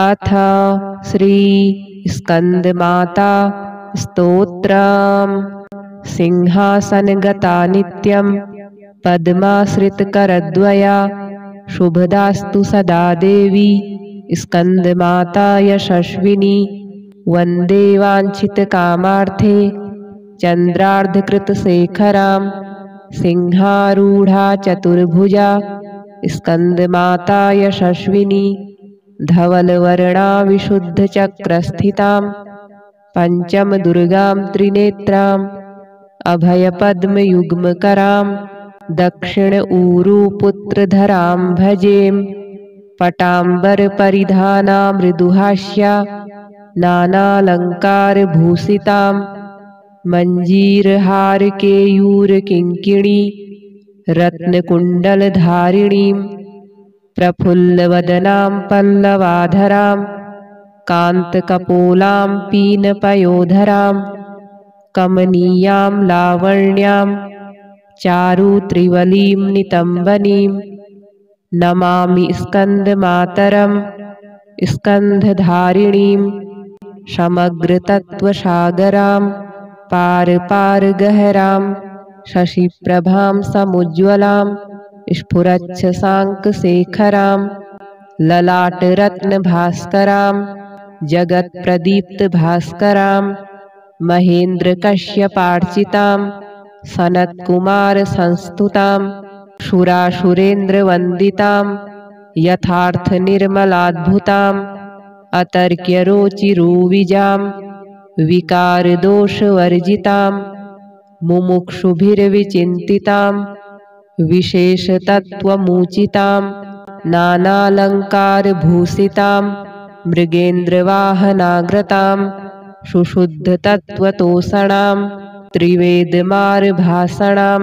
अथ श्री स्कंदमाता स्तोत्रम्। सिंहासनगता नित्यं पद्माश्रितकरद्वया शुभदास्तु सदा देवी स्कंदमाता यशस्विनी। वन्दे वाञ्छितकामार्थे चन्द्रार्धकृतशेखरां सिंहारूढा चतुर्भुजा स्कंदमाता यशस्विनी। धवलवर्णा विशुद्धचक्रस्थितां पञ्चमदुर्गां त्रिनेत्राम् अभयपद्मयुग्मकरां दक्षिण ऊरुपुत्रधरां भजेम। पटाम्बरपरिधाना मृदुहास्या नानालङ्कारभूषितां मञ्जीरहारकेयूरकिङ्किणी रत्नकुण्डलधारिणीं। प्रफुल्लवदनां पल्लवाधरां कान्तकपोलां पीनपयोधरां कमनीयां लावण्यां चारुत्रिवलीं नितम्बनीं। नमामि स्कन्दमातरं स्कन्धधारिणीं समग्रतत्त्वसागरां पारगहरां शशिप्रभां समुज्ज्वलां स्फुरच्छशाङ्कशेखरां ललाटरत्नभास्करां जगत्प्रदीप्तभास्करां महेन्द्रकश्यपार्चितां सनत्कुमारसंस्तुतां सुरासुरेन्द्रवन्दितां यथार्थनिर्मलाद्भुताम् अतर्क्यरोचिरूविजां विकारदोषवर्जितां मुमुक्षुभिर्विचिन्तितां विशेषतत्त्वमुचितां नानालङ्कारभूषितां मृगेन्द्रवाहनाग्रतां सुशुद्धतत्त्वतोषणां त्रिवेदमार्भासणां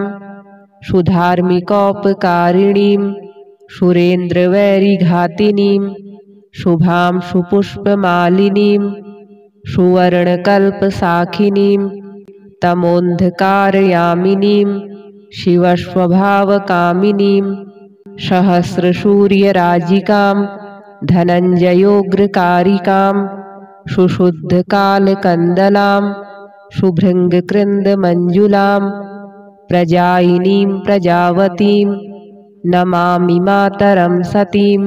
सुधार्मिकोपकारिणीं सुरेन्द्रवैरिघातिनीं शुभां सुपुष्पमालिनीं सुवर्णकल्पसाखिनीं तमोन्धकारयामिनीं शिवस्वभावकामिनीं सहस्रसूर्यराजिकां धनञ्जयोग्रकारिकां सुशुद्धकालकन्दलां शुभृङ्गकृन्दमञ्जुलां प्रजायिनीं प्रजावतीं नमामि मातरं सतीं।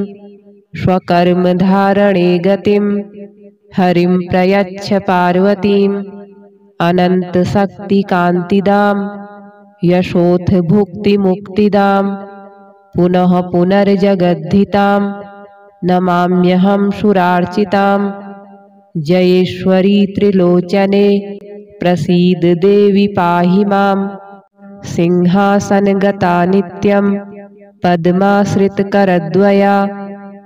स्वकर्मधारणे गतिं हरिं प्रयच्छ पार्वतीं अनन्तशक्तिकान्तिदां यशोथ भुक्तिमुक्तिदां पुनः पुनर्जगद्धितां नमाम्यहं सुरार्चितां। जयेश्वरी त्रिलोचने प्रसीद देवी पाहि मां। सिंहासनगता नित्यं पद्माश्रितकरद्वया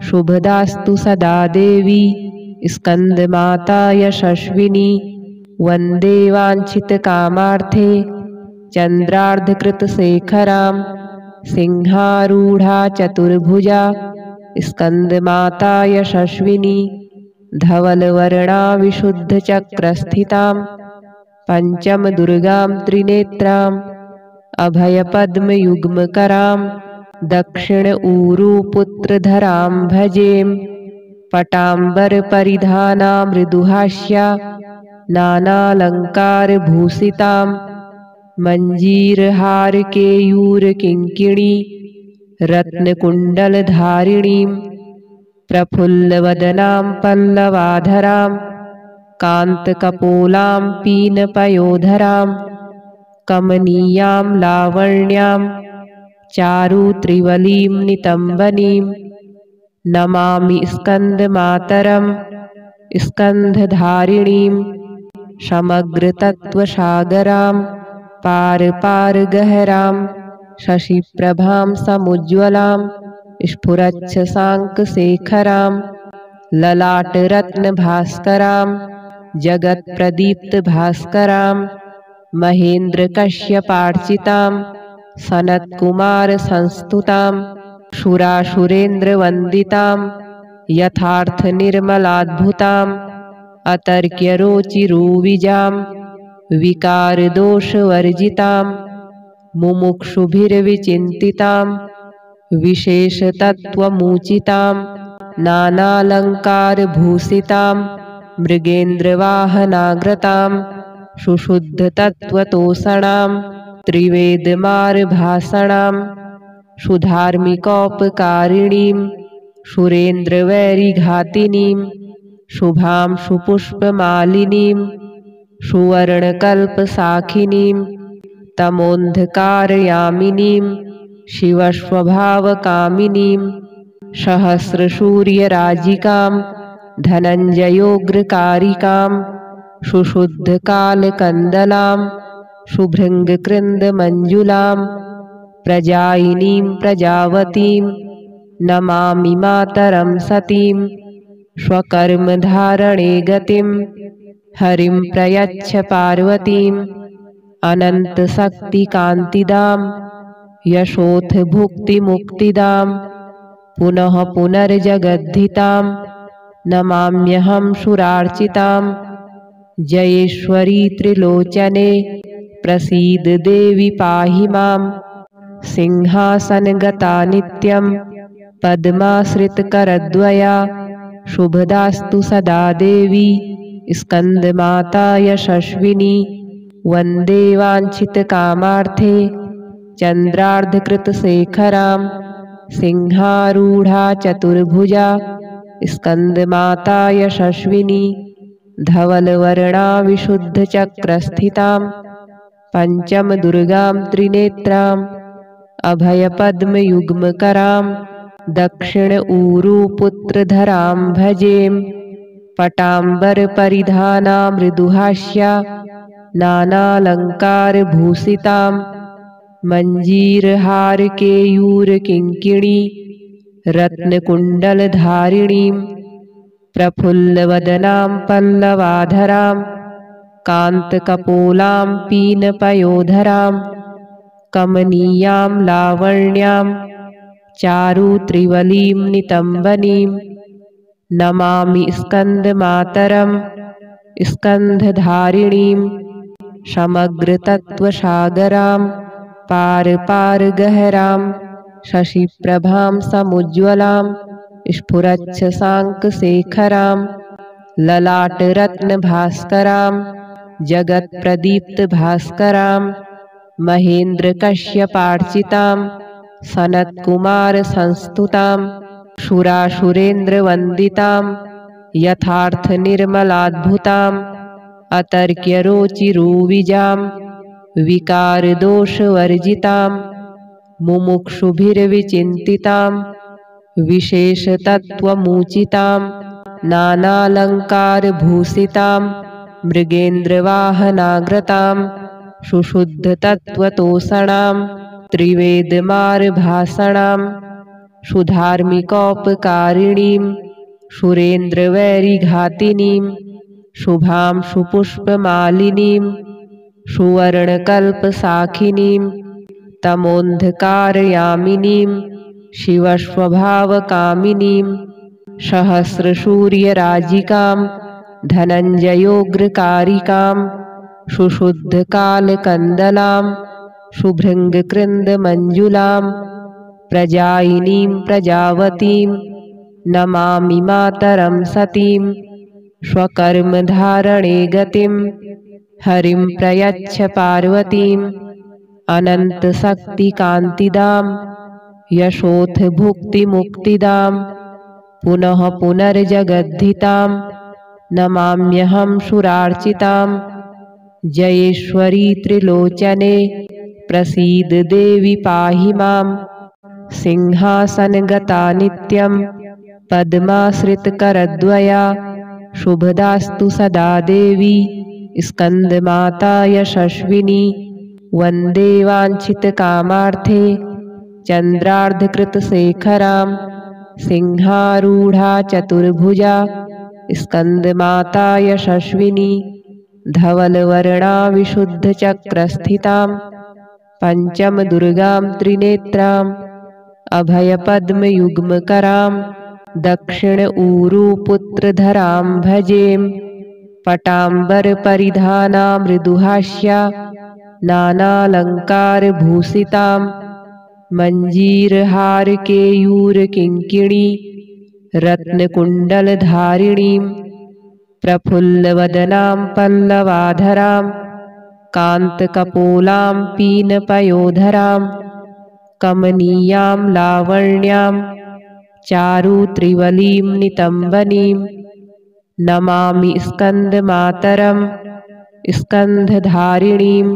शुभदास्तु सदा देवी स्कन्दमाता यशस्विनी। वन्दे वाञ्छितकामार्थे चन्द्रार्धकृतशेखरां सिंहारूढा चतुर्भुजा स्कन्दमाता यशस्विनी। धवलवर्णा विशुद्धचक्रस्थितां पञ्चमदुर्गां त्रिनेत्राम् अभयपद्मयुग्मकरां दक्षिण ऊरुपुत्रधरां भजेम। पटाम्बरपरिधाना मृदुहास्या नानालङ्कारभूषितां मञ्जीरहारकेयूरकिङ्किणी रत्नकुण्डलधारिणीं। प्रफुल्लवदनां पल्लवाधरां कान्तकपोलां पीनपयोधरां कमनीयां लावण्यां चारुत्रिवलीं नितम्बनीं। नमामि स्कन्दमातरं स्कन्धधारिणीं समग्रतत्त्वसागरां पारगहरां शशिप्रभां समुज्ज्वलां स्फुरच्छशाङ्कशेखरां ललाटरत्नभास्करां जगत्प्रदीप्तभास्करां महेन्द्रकश्यपार्चितां सनत्कुमारसंस्तुतां सुरासुरेन्द्रवन्दितां यथार्थनिर्मलाद्भुताम् अतर्क्यरोचिरूविजां विकारदोषवर्जितां मुमुक्षुभिर्विचिन्तितां विशेषतत्त्वमुचितां नानालङ्कारभूषितां मृगेन्द्रवाहनाग्रतां सुशुद्धतत्त्वतोषणां त्रिवेदमार्भासणां सुधार्मिकोपकारिणीं सुरेन्द्रवैरिघातिनीं शुभां सुपुष्पमालिनीं सुवर्णकल्पसाखिनीं तमोन्धकारयामिनीं शिवस्वभावकामिनीं सहस्रसूर्यराजिकां धनञ्जयोग्रकारिकां सुशुद्धकालकन्दलां शुभृङ्गकृन्दमञ्जुलां प्रजायिनीं प्रजावतीं नमामि मातरं सतीं स्वकर्मधारणे गतिं हरिं प्रयच्छ पार्वतीम् अनन्तशक्तिकान्तिदां यशोथ भुक्तिमुक्तिदां पुनः पुनर्जगद्धितां नमाम्यहं सुरार्चितां जयेश्वरी त्रिलोचने प्रसीद देवी पाहि मां सिंहासनगता नित्यं पद्माश्रितकरद्वया शुभदास्तु सदा देवी स्कन्दमाता यशस्विनी वन्दे वाञ्छितकामार्थे चन्द्रार्धकृतशेखरां सिंहारूढा चतुर्भुजा स्कन्दमाता यशस्विनी धवलवर्णा विशुद्धचक्रस्थितां पञ्चमदुर्गां त्रिनेत्राम् अभयपद्मयुग्मकरां दक्षिण ऊरुपुत्रधरां भजेम पटाम्बरपरिधाना मृदुहास्या नानालङ्कारभूषितां मञ्जीरहारकेयूरकिङ्किणी रत्नकुण्डलधारिणीं प्रफुल्लवदनां पल्लवाधरां कान्तकपोलां पीनपयोधरां कमनीयां लावण्यां चारुत्रिवलीं नितम्बनीं नमामि स्कन्दमातरं स्कन्धधारिणीं समग्रतत्त्वसागरां पारगहरां शशिप्रभां समुज्ज्वलां स्फुरच्छशाङ्कशेखरां ललाटरत्नभास्करां जगत्प्रदीप्तभास्करां महेन्द्रकश्यपार्चितां सनत्कुमारसंस्तुतां सुरासुरेन्द्रवन्दितां यथार्थनिर्मलाद्भुताम् अतर्क्यरोचिरूविजां विकारदोषवर्जितां मुमुक्षुभिर्विचिन्तितां विशेषतत्त्वमूचितां नानालङ्कारभूषितां मृगेन्द्रवाहनाग्रतां सुशुद्धतत्त्वतोषणां त्रिवेदमार्भासणां सुधार्मिकोपकारिणीं सुरेन्द्रवैरिघातिनीं शुभां सुपुष्पमालिनीं सुवर्णकल्पसाखिनीं तमोन्धकारयामिनीं शिवस्वभावकामिनीं सहस्रसूर्यराजिकां धनञ्जयोग्रकारिकां सुशुद्धकालकन्दलां शुभृङ्गकृन्दमञ्जुलां प्रजायिनीं प्रजावतीं नमामि मातरं सतीं स्वकर्मधारणे गतिं हरिं प्रयच्छ पार्वतीम् अनन्तशक्तिकान्तिदां यशोथ भुक्तिमुक्तिदां पुनः पुनर्जगद्धितां नमाम्यहं सुरार्चितां जयेश्वरी त्रिलोचने प्रसीद देवी पाहि मां सिंहासनगता नित्यं पद्माश्रितकरद्वया शुभदास्तु सदा देवी स्कन्दमाता यशस्विनी वन्दे वाञ्छितकामार्थे चन्द्रार्धकृतशेखरां सिंहारूढा चतुर्भुजा स्कन्दमाता यशस्विनी धवलवर्णा विशुद्धचक्रस्थितां पञ्चमदुर्गां त्रिनेत्राम् अभयपद्मयुग्मकरां दक्षिण ऊरुपुत्रधरां भजेम पटाम्बरपरिधाना मृदुहास्या नानालङ्कारभूषितां मञ्जीरहारकेयूरकिङ्किणी रत्नकुण्डलधारिणीं प्रफुल्लवदनां पल्लवाधरां कान्तकपोलां पीनपयोधरां कमनीयां लावण्यां चारुत्रिवलीं नितम्बनीं नमामि स्कन्दमातरं स्कन्धधारिणीं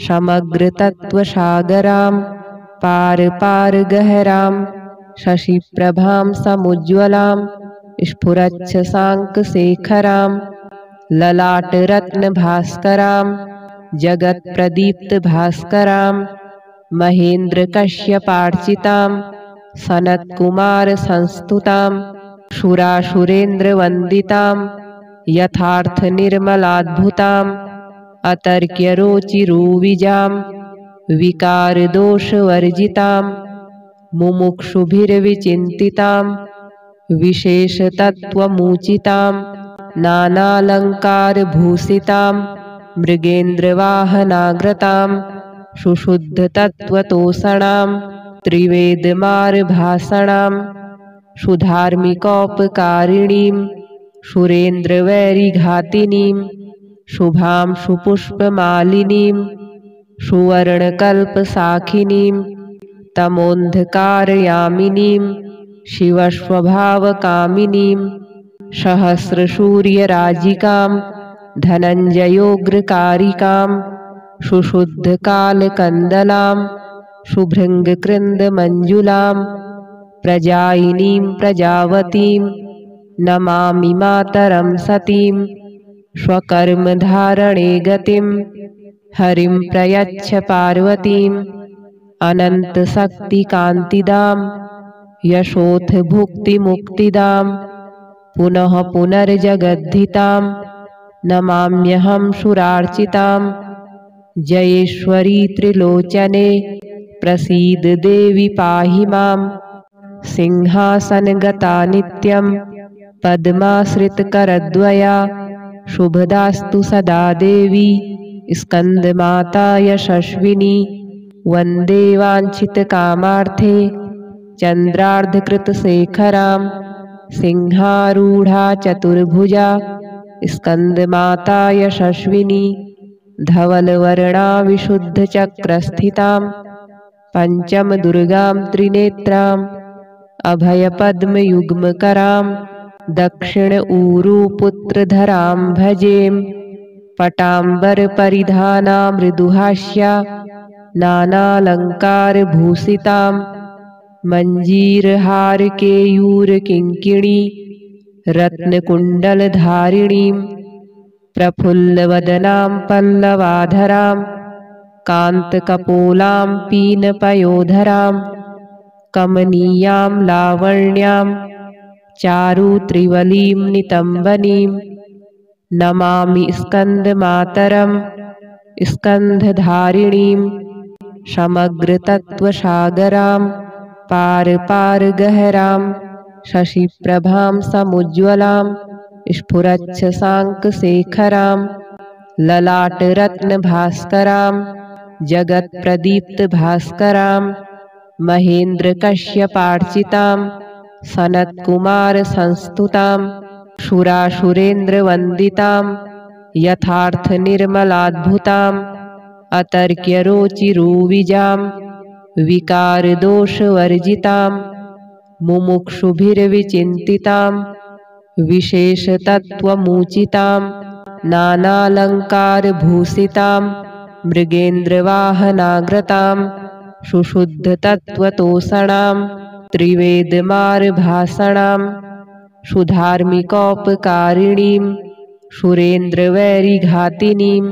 समग्रतत्त्वसागरां पारगहरां शशिप्रभां समुज्ज्वलां स्फुरच्छशाङ्कशेखरां ललाटरत्नभास्करां जगत्प्रदीप्तभास्करां महेन्द्रकश्यपार्चितां सनत्कुमारसंस्तुतां सुरासुरेन्द्रवन्दितां यथार्थनिर्मलाद्भुताम् अतर्क्यरोचिरूविजां विकारदोषवर्जितां मुमुक्षुभिर्विचिन्तितां विशेषतत्त्वमुचितां नानालङ्कारभूषितां मृगेन्द्रवाहनाग्रतां सुशुद्धतत्त्वतोषणां त्रिवेदमार्भासणां सुधार्मिकोपकारिणीं सुरेन्द्रवैरिघातिनीं शुभां सुपुष्पमालिनीं सुवर्णकल्पसाखिनीं तमोन्धकारयामिनीं शिवस्वभावकामिनीं सहस्रसूर्यराजिकां धनञ्जयोग्रकारिकां सुशुद्धकालकन्दलां शुभृङ्गकृन्दमञ्जुलां प्रजायिनीं प्रजावतीं नमामि मातरं सतीं स्वकर्मधारणे गतिं हरिं प्रयच्छ पार्वतीम् अनन्तशक्तिकान्तिदां यशोथ भुक्तिमुक्तिदां पुनः पुनर्जगद्धितां नमाम्यहं सुरार्चितां जयेश्वरी त्रिलोचने प्रसीद देवि पाहि मां सिंहासनगता नित्यं पद्माश्रितकरद्वया शुभदास्तु सदा देवी स्कन्दमाता यशस्विनी वन्दे वाञ्छितकामार्थे चन्द्रार्धकृतशेखरां सिंहारूढा चतुर्भुजा स्कन्दमाता यशस्विनी धवलवर्णा विशुद्धचक्रस्थितां पञ्चमदुर्गां त्रिनेत्राम् अभयपद्मयुग्मकरां दक्षिण ऊरुपुत्रधरां भजेम पटाम्बरपरिधाना मृदुहास्या नानालङ्कारभूषितां मञ्जीरहारकेयूरकिङ्किणी रत्नकुण्डलधारिणीं प्रफुल्लवदनां पल्लवाधरां कान्तकपोलां पीनपयोधरां कमनीयां लावण्यां चारुत्रिवलीं नितम्बनीं नमामि स्कन्दमातरं स्कन्धधारिणीं समग्रतत्त्वसागरां पारगहरां शशिप्रभां समुज्ज्वलां स्फुरच्छशाङ्कशेखरां ललाटरत्नभास्करां जगत्प्रदीप्तभास्करां महेन्द्रकश्यपार्चितां सनत्कुमारसंस्तुतां सुरासुरेन्द्रवन्दितां यथार्थनिर्मलाद्भुताम् अतर्क्यरोचिरूविजां विकारदोषवर्जितां मुमुक्षुभिर्विचिन्तितां विशेषतत्त्वमुचितां नानालङ्कारभूषितां मृगेन्द्रवाहनाग्रतां सुशुद्धतत्त्वतोषणां त्रिवेदमार्भासणां सुधार्मिकोपकारिणीं सुरेन्द्रवैरिघातिनीं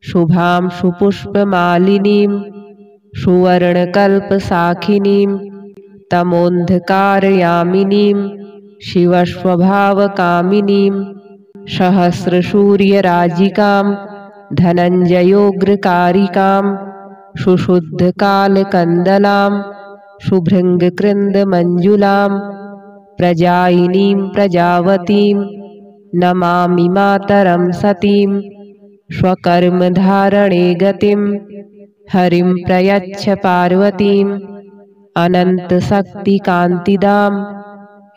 शुभां सुपुष्पमालिनीं सुवर्णकल्पसाखिनीं तमोन्धकारयामिनीं शिवस्वभावकामिनीं सहस्रसूर्यराजिकां धनञ्जयोग्रकारिकां सुशुद्धकालकन्दलां शुभृङ्गकृन्दमञ्जुलां प्रजायिनीं प्रजावतीं नमामि मातरं सतीं स्वकर्मधारणे गतिं हरिं प्रयच्छ पार्वतीम् अनन्तशक्तिकान्तिदां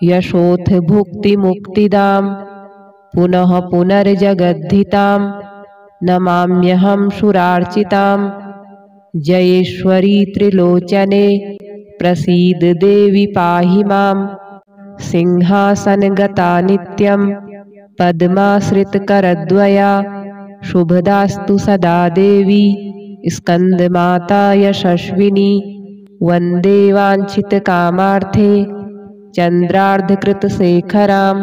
यशोऽथ भुक्तिमुक्तिदां पुनः पुनर्जगद्धितां नमाम्यहं सुरार्चितां जयेश्वरी त्रिलोचने प्रसीद देवी पाहि मां सिंहासनगता नित्यं पद्माश्रितकरद्वया शुभदास्तु सदा देवी स्कन्दमाता यशस्विनी वन्दे वाञ्छितकामार्थे चन्द्रार्धकृतशेखरां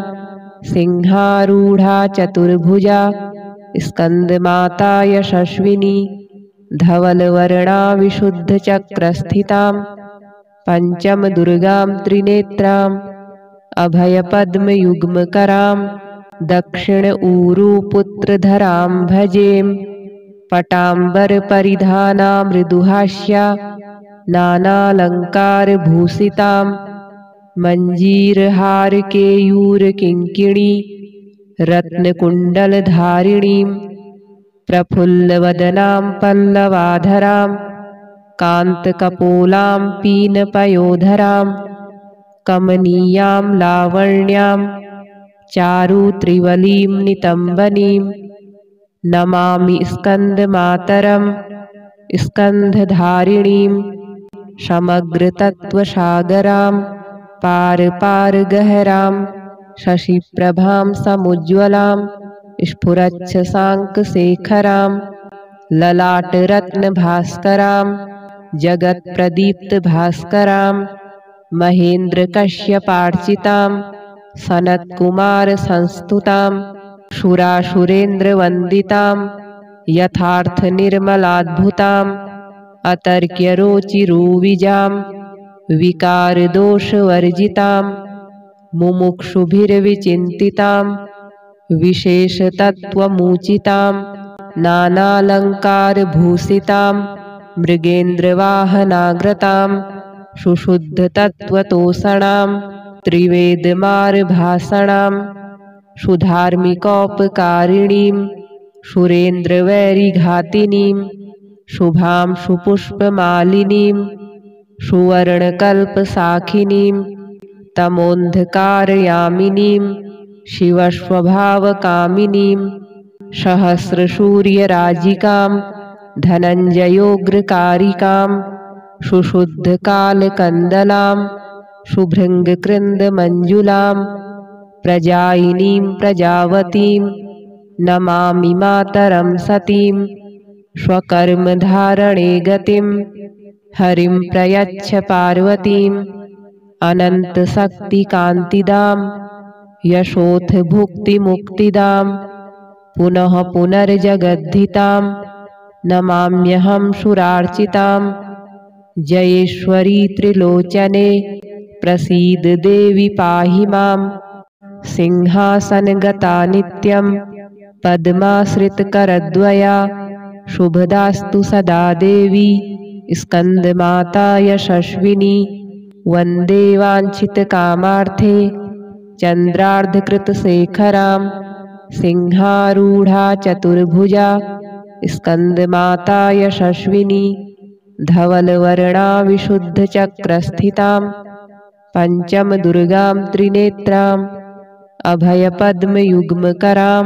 सिंहारूढा चतुर्भुजा स्कन्दमाता यशस्विनी धवलवर्णा विशुद्धचक्रस्थितां पञ्चमदुर्गां त्रिनेत्राम् अभयपद्मयुग्मकरां दक्षिण ऊरुपुत्रधरां भजेम पटाम्बरपरिधाना मृदुहास्या नानालङ्कारभूषितां मञ्जीरहारकेयूरकिङ्किणी रत्नकुण्डलधारिणीं प्रफुल्लवदनां पल्लवाधरां कान्तकपोलां पीनपयोधरां कमनीयां लावण्यां चारुत्रिवलीं नितम्बनीं नमामि स्कन्दमातरं स्कन्धधारिणीं समग्रतत्त्वसागरां पारपारगहरां शशिप्रभां समुज्ज्वलां स्फुरच्छशाङ्कशेखरां ललाटरत्नभास्करां जगत्प्रदीप्तभास्करां महेन्द्रकश्यपार्चितां सनत्कुमारसंस्तुतां सुरासुरेन्द्रवन्दितां यथार्थनिर्मलाद्भुताम् अतर्क्यरोचिरूविजां विकारदोषवर्जितां मुमुक्षुभिर्विचिन्तितां विशेषतत्त्वमुचितां नानालङ्कारभूषितां मृगेन्द्रवाहनाग्रतां सुशुद्धतत्त्वतोषणां त्रिवेदमार्भासणां सुधार्मिकोपकारिणीं सुरेन्द्रवैरिघातिनीं शुभां सुपुष्पमालिनीं सुवर्णकल्पसाखिनीं तमोन्धकारयामिनीं शिवस्वभावकामिनीं सहस्रसूर्यराजिकां धनञ्जयोग्रकारिकां सुशुद्धकालकन्दलां शुभृङ्गकृन्दमञ्जुलां प्रजायिनीं प्रजावतीं नमामि मातरं सतीं स्वकर्मधारणे गतिं हरिं प्रयच्छ पार्वतीम् अनन्तशक्तिकान्तिदां यशोऽथ भुक्तिमुक्तिदां पुनः पुनर्जगद्धितां नमाम्यहं सुरार्चितां जयेश्वरी त्रिलोचने प्रसीद देवी पाहि मां सिंहासनगता नित्यं पद्माश्रितकरद्वया शुभदास्तु सदा देवी स्कन्दमाता यशस्विनी वन्दे वाञ्छितकामार्थे चन्द्रार्धकृतशेखरां सिंहारूढा चतुर्भुजा स्कन्दमाता यशस्विनी धवलवर्णा विशुद्धचक्रस्थितां पञ्चमदुर्गां त्रिनेत्राम् अभयपद्मयुग्मकरां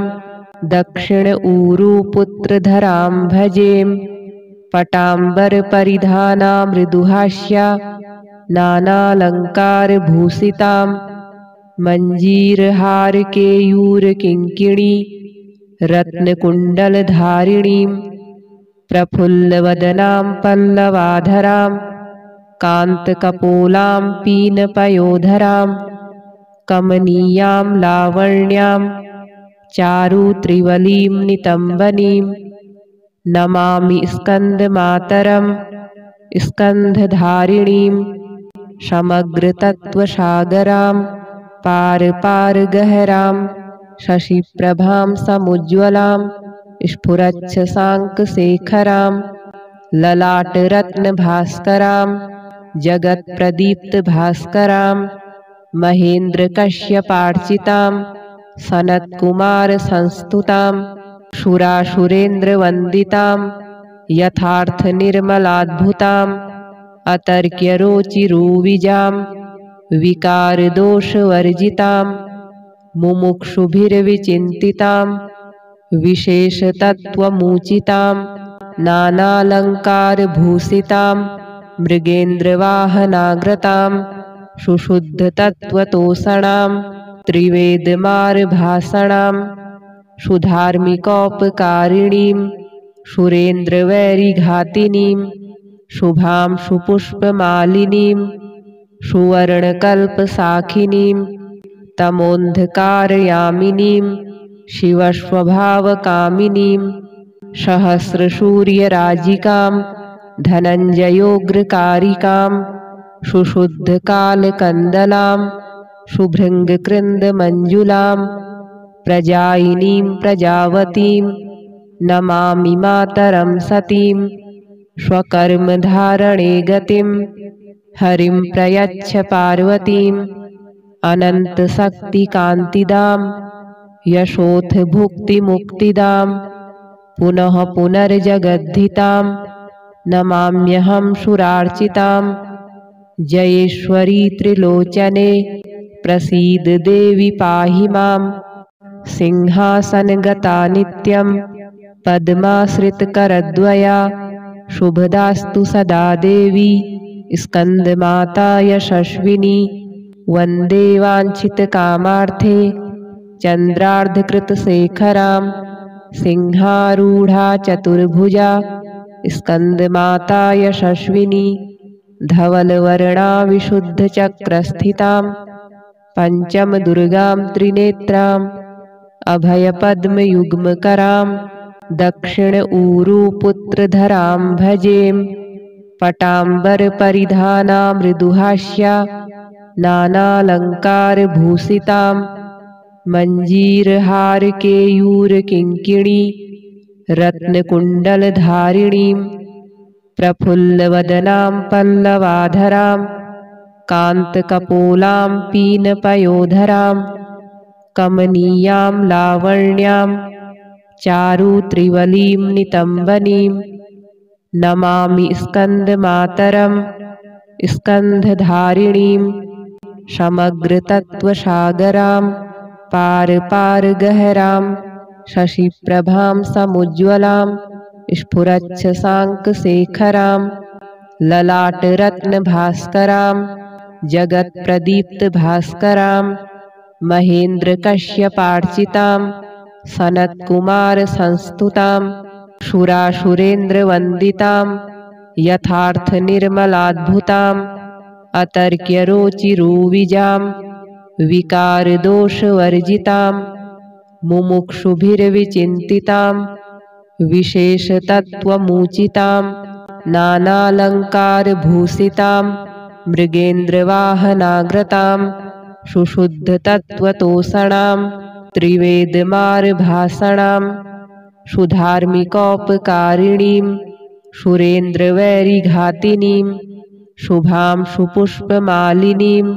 दक्षिण ऊरुपुत्रधरां भजेम पटाम्बरपरिधाना मृदुहास्या नानालङ्कारभूषितां मञ्जीरहारकेयूरकिङ्किणी रत्नकुण्डलधारिणीं प्रफुल्लवदनां पल्लवाधरां कान्तकपोलां पीनपयोधरां कमनीयां लावण्यां चारुत्रिवलीं नितम्बनीं नमामि स्कन्दमातरं स्कन्धधारिणीं समग्रतत्त्वसागरां पारपारगहरां शशिप्रभां समुज्ज्वलां स्फुरच्छशाङ्कशेखरां ललाटरत्नभास्करां जगत्प्रदीप्तभास्करां महेन्द्रकश्यपार्चितां सनत्कुमारसंस्तुतां सुरासुरेन्द्रवन्दितां यथार्थनिर्मलाद्भुताम् अतर्क्यरोचिरूविजां विकारदोषवर्जितां मुमुक्षुभिर्विचिन्तितां विशेषतत्त्वमूचितां नानालङ्कारभूषितां मृगेन्द्रवाहनाग्रतां सुशुद्धतत्त्वतोषणां त्रिवेदमार्भासणां सुधार्मिकोपकारिणीं सुरेन्द्रवैरिघातिनीं शुभां सुपुष्पमालिनीं सुवर्णकल्पसाखिनीं तमोन्धकारयामिनीं शिवस्वभावकामिनीं सहस्रसूर्यराजिकां धनञ्जयोग्रकारिकां सुशुद्धकालकन्दलां शुभृङ्गकृन्दमञ्जुलां प्रजायिनीं प्रजावतीं नमामि मातरं सतीं स्वकर्मधारणे गतिं हरिं प्रयच्छ पार्वतीम् अनन्तशक्तिकान्तिदां यशोथ भुक्तिमुक्तिदां पुनः पुनर्जगद्धितां नमाम्यहं सुरार्चितां जयेश्वरी त्रिलोचने प्रसीद देवी पाहि मां सिंहासनगता नित्यं पद्माश्रितकरद्वया शुभदास्तु सदा देवी स्कन्दमाता यशस्विनी वन्दे वाञ्छितकामार्थे चन्द्रार्धकृतशेखरां सिंहारूढा चतुर्भुजा स्कन्दमाता यशस्विनी धवलवर्णा विशुद्धचक्रस्थितां पञ्चमदुर्गां त्रिनेत्राम् अभयपद्मयुग्मकरां दक्षिण ऊरुपुत्रधरां भजेम पटाम्बरपरिधाना मृदुहास्या नानालङ्कारभूषितां मञ्जीरहारकेयूरकिङ्किणी रत्नकुण्डलधारिणीं प्रफुल्लवदनां पल्लवाधरां कान्तकपोलां पीनपयोधरां कमनीयां लावण्यां चारुत्रिवलीं नितम्बनीं नमामि स्कन्दमातरं स्कन्धधारिणीं समग्रतत्त्वसागरां पारपारगहरां शशिप्रभां समुज्ज्वलां स्फुरच्छशाङ्कशेखरां ललाटरत्नभास्करां जगत्प्रदीप्तभास्करां महेन्द्रकश्यपार्चितां सनत्कुमारसंस्तुतां सुरासुरेन्द्रवन्दितां यथार्थनिर्मलाद्भुताम् अतर्क्यरोचिरूविजां विकारदोषवर्जितां मुमुक्षुभिर्विचिन्तितां विशेषतत्त्वमूचितां नानालङ्कारभूषितां मृगेन्द्रवाहनाग्रतां सुशुद्धतत्त्वतोषणां त्रिवेदमार्भासणां सुधार्मिकोपकारिणीं सुरेन्द्रवैरिघातिनीं शुभां सुपुष्पमालिनीं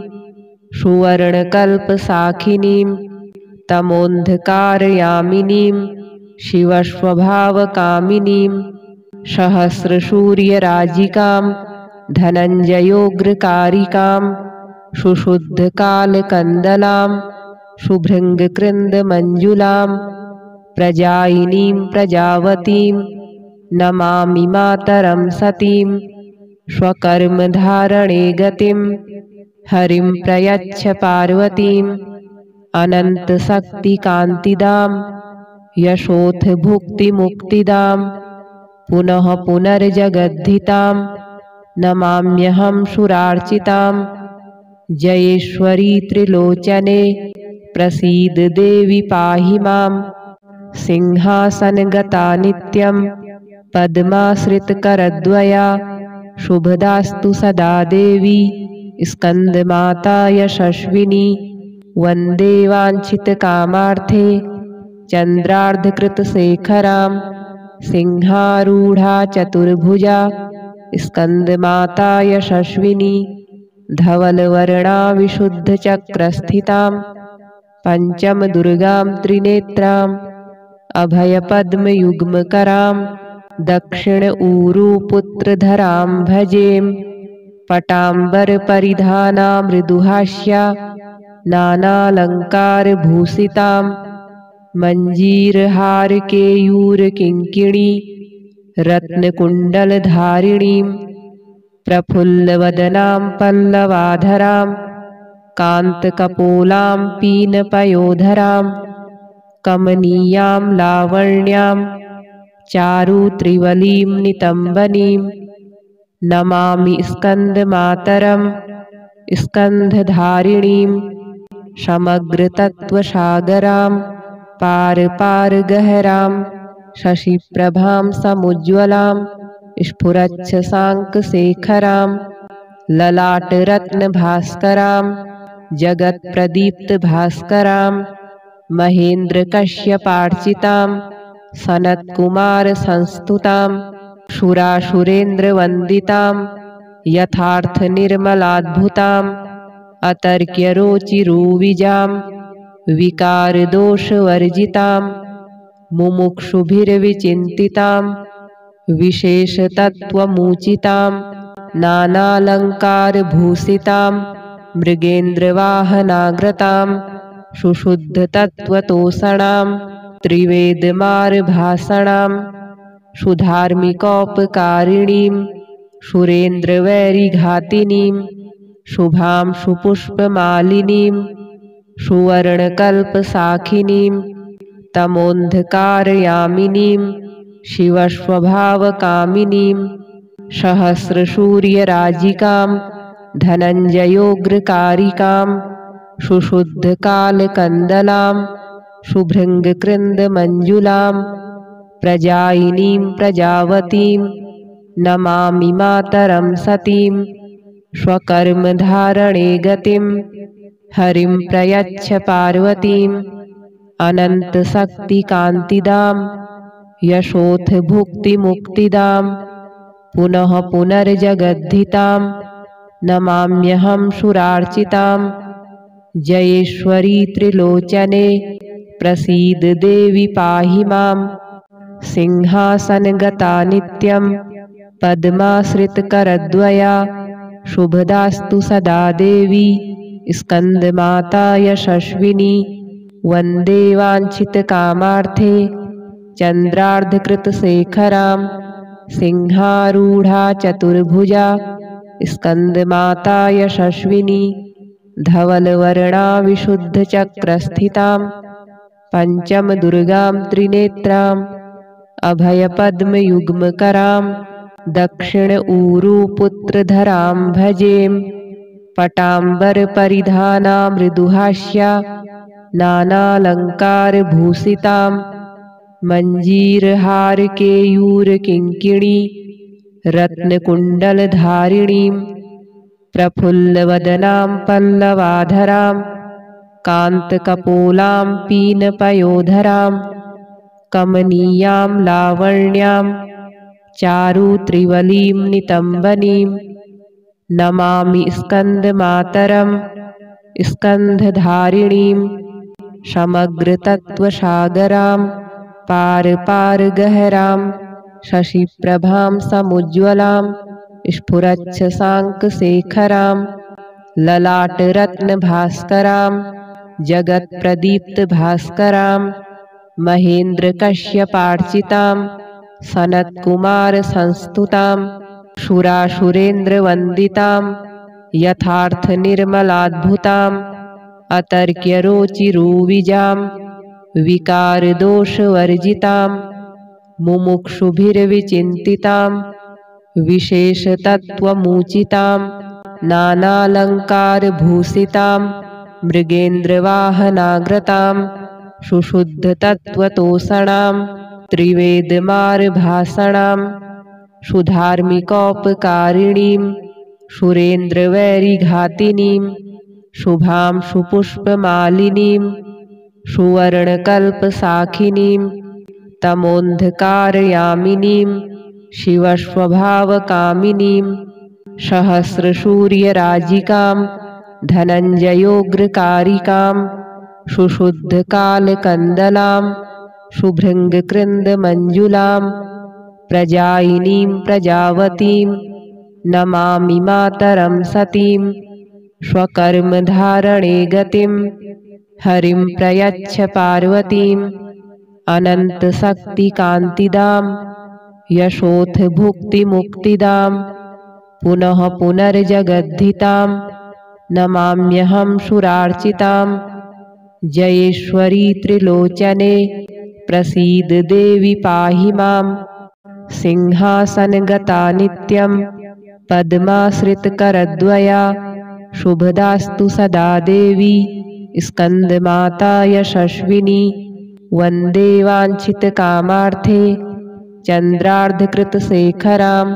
सुवर्णकल्पसाखिनीं तमोन्धकारयामिनीं शिवस्वभावकामिनीं सहस्रसूर्यराजिकां धनञ्जयोग्रकारिकां सुशुद्धकालकन्दलां शुभृङ्गकृन्दमञ्जुलां प्रजायिनीं प्रजावतीं नमामि मातरं सतीं स्वकर्मधारणे गतिं हरिं प्रयच्छ पार्वतीम् अनन्तशक्तिकान्तिदां यशोथ भुक्तिमुक्तिदां पुनः पुनर्जगद्धितां नमाम्यहं सुरार्चितां जयेश्वरी त्रिलोचने प्रसीद देवी पाहि मां सिंहासनगता नित्यं पद्माश्रितकरद्वया शुभदास्तु सदा देवी स्कन्दमाता यशस्विनी वन्दे वाञ्छितकामार्थे चन्द्रार्धकृतशेखरां सिंहारूढा चतुर्भुजा स्कन्दमाता यशस्विनी धवलवर्णा विशुद्धचक्रस्थितां पञ्चमदुर्गां त्रिनेत्राम् अभयपद्मयुग्मकरां दक्षिण ऊरुपुत्रधरां भजेम पटाम्बरपरिधाना मृदुहास्या नानालङ्कारभूषितां मञ्जीरहारकेयूरकिङ्किणी रत्नकुण्डलधारिणीं प्रफुल्लवदनां पल्लवाधरां कान्तकपोलां पीनपयोधरां कमनीयां लावण्यां चारुत्रिवलीं नितम्बनीं नमामि स्कन्दमातरं स्कन्धधारिणीं समग्रतत्त्वसागरां पारगहरां शशिप्रभां समुज्ज्वलां स्फुरच्छशाङ्कशेखरां ललाटरत्नभास्करां जगत्प्रदीप्तभास्करां महेन्द्रकश्यपार्चितां सनत्कुमारसंस्तुतां सुरासुरेन्द्रवन्दितां यथार्थनिर्मलाद्भुताम् अतर्क्यरोचिरूविजां विकारदोषवर्जितां मुमुक्षुभिर्विचिन्तितां विशेषतत्त्वमुचितां नानालङ्कारभूषितां मृगेन्द्रवाहनाग्रतां सुशुद्धतत्त्वतोषणां त्रिवेदमार्भासणां सुधार्मिकोपकारिणीं सुरेन्द्रवैरिघातिनीं शुभां सुपुष्पमालिनीं सुवर्णकल्पसाखिनीं तमोन्धकारयामिनीं शिवस्वभावकामिनीं सहस्रसूर्यराजिकां धनञ्जयोग्रकारिकां सुशुद्धकालकन्दलां शुभृङ्गकृन्दमञ्जुलां प्रजायिनीं प्रजावतीं नमामि मातरं सतीं स्वकर्मधारणे गतिं हरिं प्रयच्छ पार्वतीम् अनन्तशक्तिकान्तिदां यशोथ भुक्तिमुक्तिदां पुनः पुनर्जगद्धितां नमाम्यहं सुरार्चितां जयेश्वरी त्रिलोचने प्रसीद देवी पाहि मां सिंहासनगता नित्यं पद्माश्रितकरद्वया शुभदास्तु सदा देवी स्कन्दमाता यशस्विनी वन्दे वाञ्छितकामार्थे चन्द्रार्धकृतशेखरां सिंहारूढा चतुर्भुजा स्कन्दमाता यशस्विनी धवलवर्णा विशुद्धचक्रस्थितां पञ्चमदुर्गां त्रिनेत्राम् अभयपद्मयुग्मकरां दक्षिण ऊरुपुत्रधरां भजेम पटाम्बरपरिधाना मृदुहास्या नानालङ्कारभूषितां मञ्जीरहारकेयूरकिङ्किणी रत्नकुण्डलधारिणीं प्रफुल्लवदनां पल्लवाधरां कान्तकपोलां पीनपयोधरां कमनीयां लावण्यां चारुत्रिवलीं नितम्बनीं नमामि स्कन्दमातरं स्कन्धधारिणीं समग्रतत्त्वसागरां पारगहरां शशिप्रभां समुज्ज्वलां स्फुरच्छशाङ्कशेखरां ललाटरत्नभास्करां जगत्प्रदीप्तभास्करां महेन्द्रकश्यपार्चितां सनत्कुमारसंस्तुतां सुरासुरेन्द्रवन्दितां यथार्थनिर्मलाद्भुताम् अतर्क्यरोचिरूविजां विकारदोषवर्जितां मुमुक्षुभिर्विचिन्तितां विशेषतत्त्वमुचितां नानालङ्कारभूषितां मृगेन्द्रवाहनाग्रतां सुशुद्धतत्त्वतोषणां त्रिवेदमार्भासणां सुधार्मिकोपकारिणीं सुरेन्द्रवैरिघातिनीं शुभां सुपुष्पमालिनीं सुवर्णकल्पसाखिनीं तमोन्धकारयामिनीं शिवस्वभावकामिनीं सहस्रसूर्यराजिकां धनञ्जयोग्रकारिकां सुशुद्धकालकन्दलां शुभृङ्गकृन्दमञ्जुलां प्रजायिनीं प्रजावतीं नमामि मातरं सतीं स्वकर्मधारणे गतिं हरिं प्रयच्छ पार्वतीम् अनन्तशक्तिकान्तिदां यशोथ भुक्तिमुक्तिदां पुनः पुनर्जगद्धितां नमाम्यहं सुरार्चितां जयेश्वरी त्रिलोचने प्रसीद देवी पाहि मां सिंहासनगता नित्यं पद्माश्रितकरद्वया शुभदास्तु सदा देवी स्कन्दमाता यशस्विनी वन्दे वाञ्छितकामार्थे चन्द्रार्धकृतशेखरां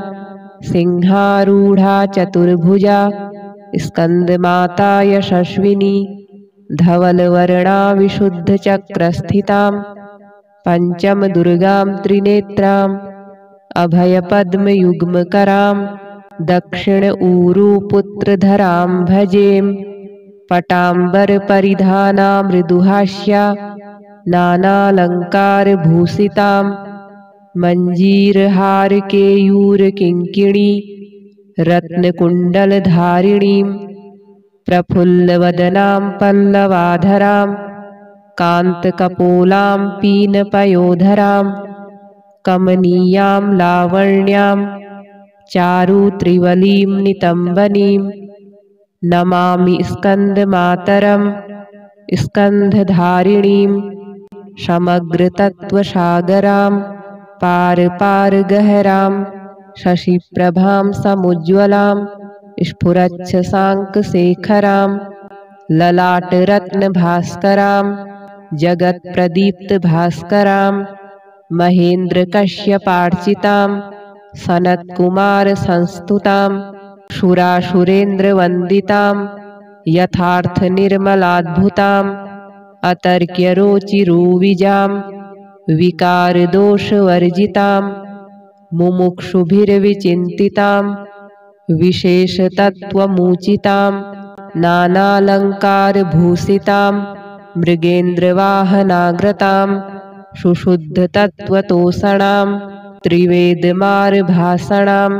सिंहारूढा चतुर्भुजा स्कन्दमाता यशस्विनी धवलवर्णा विशुद्धचक्रस्थितां पञ्चमदुर्गां त्रिनेत्राम् अभयपद्मयुग्मकरां दक्षिण ऊरुपुत्रधरां भजेम पटाम्बरपरिधाना मृदुहास्या नानालङ्कारभूषितां मञ्जीरहारकेयूरकिङ्किणी रत्नकुण्डलधारिणीं प्रफुल्लवदनां पल्लवाधरां कान्तकपोलां पीनपयोधरां कमनीयां लावण्यां चारुत्रिवलीं नितम्बनीं नमामि स्कन्दमातरं स्कन्धधारिणीं समग्रतत्त्वसागरां पारगहरां शशिप्रभां समुज्ज्वलां स्फुरच्छशाङ्कशेखरां ललाटरत्नभास्करां जगत्प्रदीप्तभास्करां महेन्द्रकश्यपार्चितां सनत्कुमारसंस्तुतां सुरासुरेन्द्रवन्दितां यथार्थनिर्मलाद्भुताम् अतर्क्यरोचिरूविजां विकारदोषवर्जितां मुमुक्षुभिर्विचिन्तितां विशेषतत्त्वमुचितां नानालङ्कारभूषितां मृगेन्द्रवाहनाग्रतां सुशुद्धतत्त्वतोषणां त्रिवेदमार्भासणां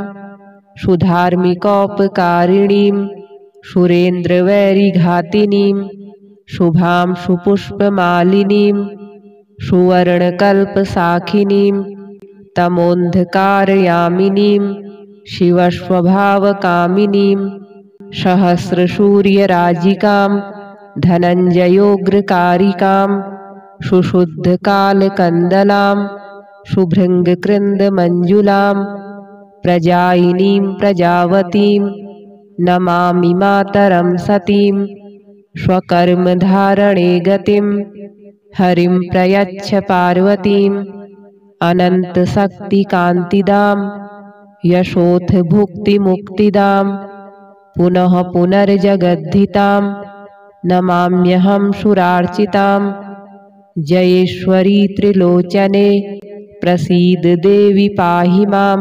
सुधार्मिकोपकारिणीं सुरेन्द्रवैरिघातिनीं शुभां सुपुष्पमालिनीं सुवर्णकल्पसाखिनीं तमोन्धकारयामिनीं शिवस्वभावकामिनीं सहस्रसूर्यराजिकां धनञ्जयोग्रकारिकां सुशुद्धकालकन्दलां शुभृङ्गकृन्दमञ्जुलां प्रजायिनीं प्रजावतीं नमामि मातरं सतीं स्वकर्मधारणे गतिं हरिं प्रयच्छ पार्वतीम् अनन्तशक्तिकान्तिदां यशोथ भुक्तिमुक्तिदां पुनः पुनर्जगद्धितां नमाम्यहं सुरार्चितां जयेश्वरी त्रिलोचने प्रसीद देवी पाहि मां